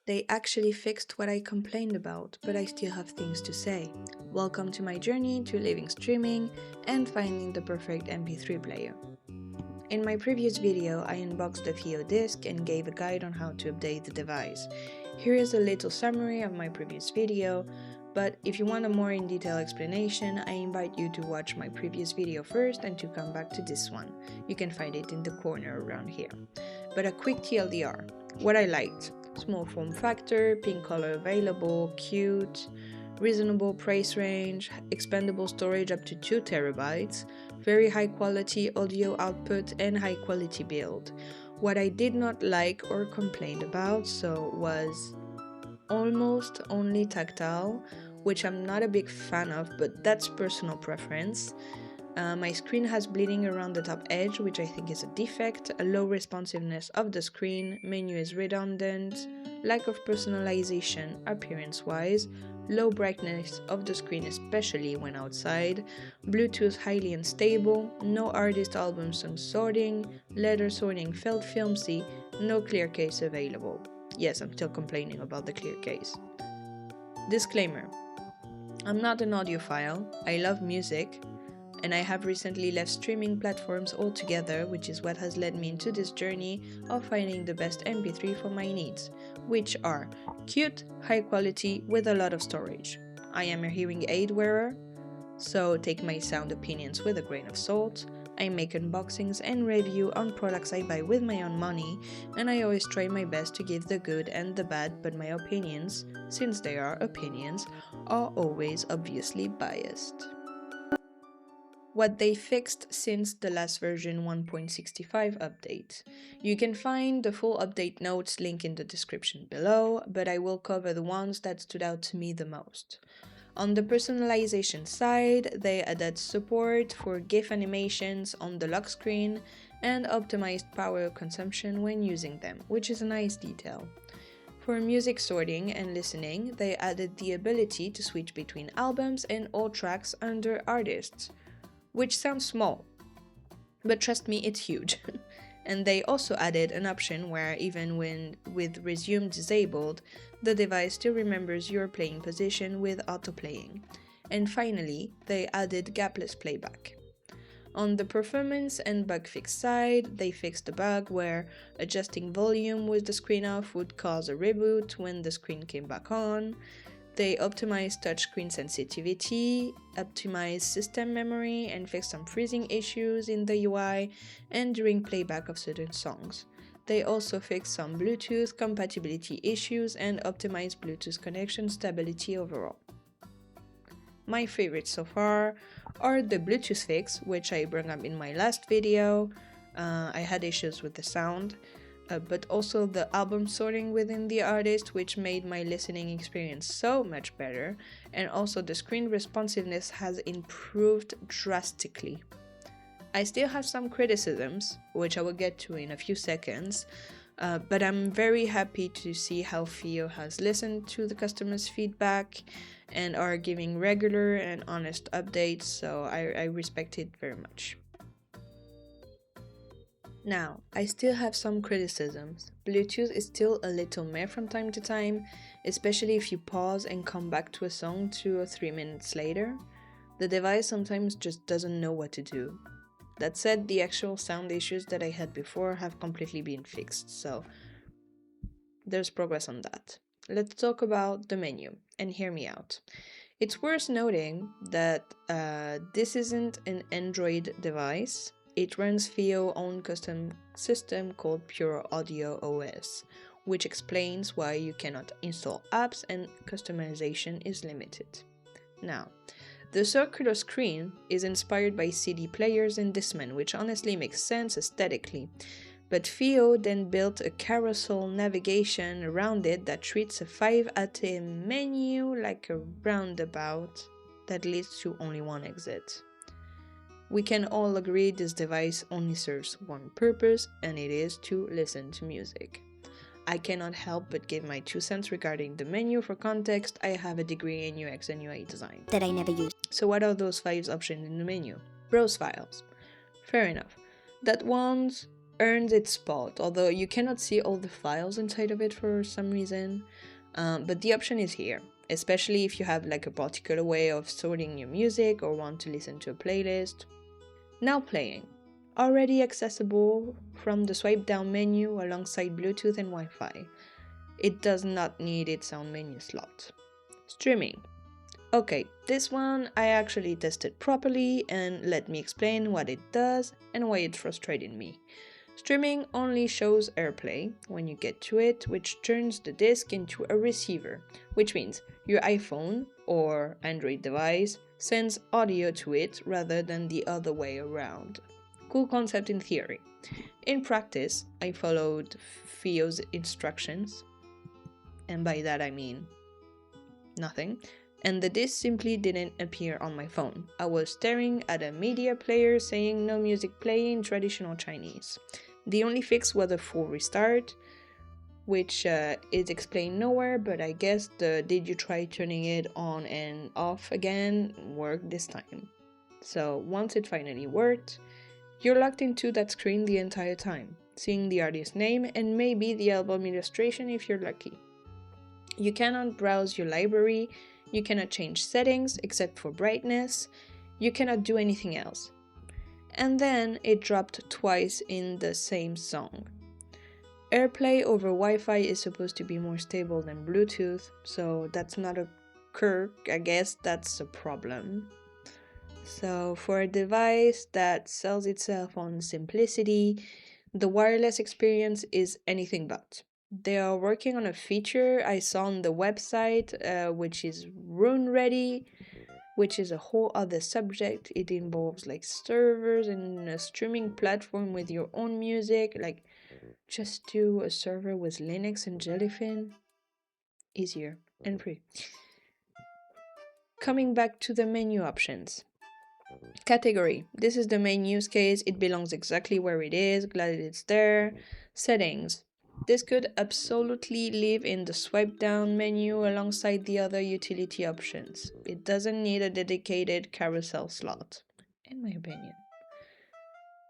They actually fixed what I complained about, but I still have things to say. Welcome to my journey to living streaming and finding the perfect MP3 player. In my previous video, I unboxed the FiiO disc and gave a guide on how to update the device. Here is a little summary of my previous video, but if you want a more in-detail explanation, I invite you to watch my previous video first and to come back to this one. You can find it in the corner around here. But a quick TLDR. What I liked: small form factor, pink color available, cute, reasonable price range, expandable storage up to 2 TB, very high quality audio output and high quality build. What I did not like or complained about was almost only tactile, which I'm not a big fan of, but that's personal preference. My screen has bleeding around the top edge, which I think is a defect, a low responsiveness of the screen, menu is redundant, lack of personalization appearance-wise, low brightness of the screen especially when outside, Bluetooth highly unstable, no artist album song sorting, letter sorting felt filmy, no clear case available. Yes, I'm still complaining about the clear case. Disclaimer: I'm not an audiophile, I love music, and I have recently left streaming platforms altogether, which is what has led me into this journey of finding the best MP3 for my needs, which are cute, high quality, with a lot of storage. I am a hearing aid wearer, so take my sound opinions with a grain of salt. I make unboxings and review on products I buy with my own money, and I always try my best to give the good and the bad, but my opinions, since they are opinions, are always obviously biased. What they fixed since the last version 1.65 update. You can find the full update notes link in the description below, but I will cover the ones that stood out to me the most. On the personalization side, they added support for GIF animations on the lock screen and optimized power consumption when using them, which is a nice detail. For music sorting and listening, they added the ability to switch between albums and all tracks under artists, which sounds small, but trust me, it's huge. And they also added an option where even with resume disabled, the device still remembers your playing position with autoplaying. And finally, they added gapless playback. On the performance and bug fix side, they fixed a bug where adjusting volume with the screen off would cause a reboot when the screen came back on. They optimized touchscreen sensitivity, optimized system memory, and fixed some freezing issues in the UI and during playback of certain songs. They also fixed some Bluetooth compatibility issues and optimized Bluetooth connection stability overall. My favorites so far are the Bluetooth fix, which I brought up in my last video. I had issues with the sound. But also the album sorting within the artist, which made my listening experience so much better, and also the screen responsiveness has improved drastically. I still have some criticisms, which I will get to in a few seconds, but I'm very happy to see how FiiO has listened to the customers' feedback and are giving regular and honest updates, so I respect it very much. Now, I still have some criticisms. Bluetooth is still a little meh from time to time, especially if you pause and come back to a song 2 or 3 minutes later. The device sometimes just doesn't know what to do. That said, the actual sound issues that I had before have completely been fixed, so there's progress on that. Let's talk about the menu, and hear me out. It's worth noting that this isn't an Android device. It runs FiiO's own custom system called Pure Audio OS, which explains why you cannot install apps and customization is limited. Now, the circular screen is inspired by CD players and Discman, which honestly makes sense aesthetically, but FiiO then built a carousel navigation around it that treats a 5-item menu like a roundabout that leads to only one exit. We can all agree this device only serves one purpose, and it is to listen to music. I cannot help but give my 2 cents regarding the menu. For context, I have a degree in UX and UI design that I never used. So what are those 5 options in the menu? Browse files. Fair enough. That one's earns its spot, although you cannot see all the files inside of it for some reason. But the option is here, especially if you have like a particular way of sorting your music or want to listen to a playlist. Now playing. Already accessible from the swipe down menu alongside Bluetooth and Wi-Fi. It does not need its own menu slot. Streaming. Okay, this one I actually tested properly, and let me explain what it does and why it frustrated me. Streaming only shows AirPlay when you get to it, which turns the disc into a receiver, which means your iPhone or Android device sends audio to it rather than the other way around. Cool concept in theory. In practice, I followed FiiO's instructions, and by that I mean nothing, and the disc simply didn't appear on my phone. I was staring at a media player saying no music playing in traditional Chinese. The only fix was a full restart, which is explained nowhere, but I guess the did you try turning it on and off again worked this time. So once it finally worked, you're locked into that screen the entire time, seeing the artist name and maybe the album illustration if you're lucky. You cannot browse your library, you cannot change settings except for brightness, you cannot do anything else. And then it dropped twice in the same song. AirPlay over Wi-Fi is supposed to be more stable than Bluetooth, so that's not a quirk, I guess that's a problem. So for a device that sells itself on simplicity, the wireless experience is anything but. They are working on a feature I saw on the website, which is run ready, which is a whole other subject. It involves like servers and a streaming platform with your own music. Like, just do a server with Linux and Jellyfin. Easier and free. Coming back to the menu options. Category. This is the main use case. It belongs exactly where it is. Glad it's there. Settings. This could absolutely live in the swipe down menu alongside the other utility options. It doesn't need a dedicated carousel slot, in my opinion.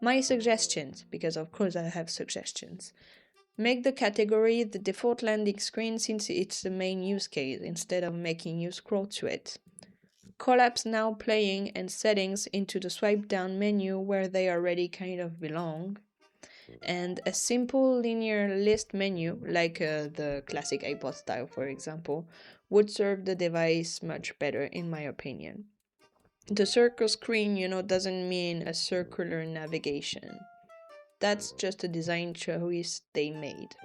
My suggestions, because of course I have suggestions. Make the category the default landing screen since it's the main use case instead of making you scroll to it. Collapse now playing and settings into the swipe down menu where they already kind of belong. And a simple linear list menu, like the classic iPod style for example, would serve the device much better in my opinion. The circle screen, doesn't mean a circular navigation. That's just a design choice they made.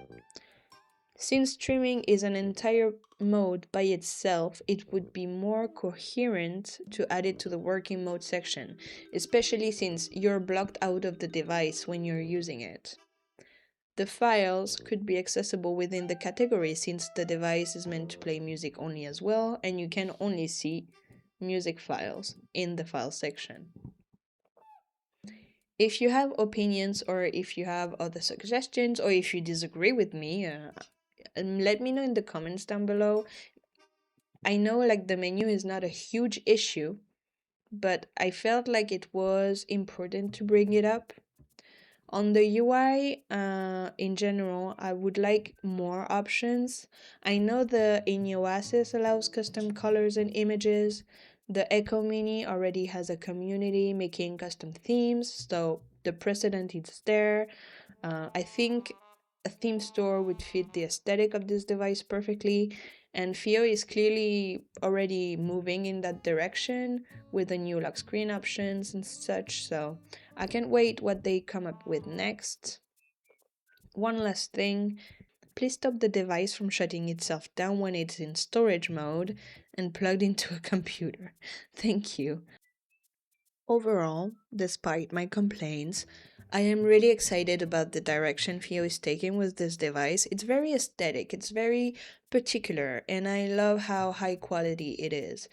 Since streaming is an entire mode by itself, it would be more coherent to add it to the working mode section, especially since you're blocked out of the device when you're using it. The files could be accessible within the category since the device is meant to play music only as well, and you can only see music files in the file section. If you have opinions or if you have other suggestions or if you disagree with me, let me know in the comments down below. I know like the menu is not a huge issue, but I felt like it was important to bring it up. On the UI, in general, I would like more options. I know the InOasis allows custom colors and images. The Echo Mini already has a community making custom themes, so the precedent is there. I think a theme store would fit the aesthetic of this device perfectly, and FiiO is clearly already moving in that direction with the new lock screen options and such, so I can't wait what they come up with next. One last thing, please stop the device from shutting itself down when it's in storage mode and plugged into a computer. Thank you. Overall, despite my complaints, I am really excited about the direction FiiO is taking with this device. It's very aesthetic, it's very particular, and I love how high quality it is.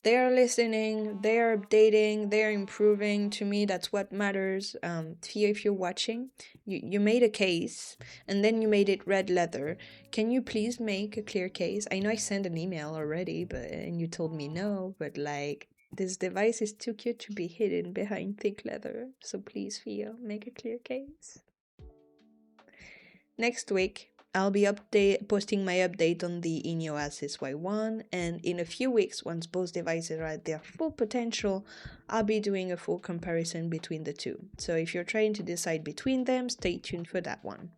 They are listening, they are updating, they are improving. To me, that's what matters. FiiO, if you're watching, you made a case and then you made it red leather. Can you please make a clear case? I know I sent an email already, and you told me no, but like, this device is too cute to be hidden behind thick leather. So please, FiiO, make a clear case. Next week, I'll be posting my update on the Oasis Y1, and in a few weeks, once both devices are at their full potential, I'll be doing a full comparison between the two. So if you're trying to decide between them, stay tuned for that one.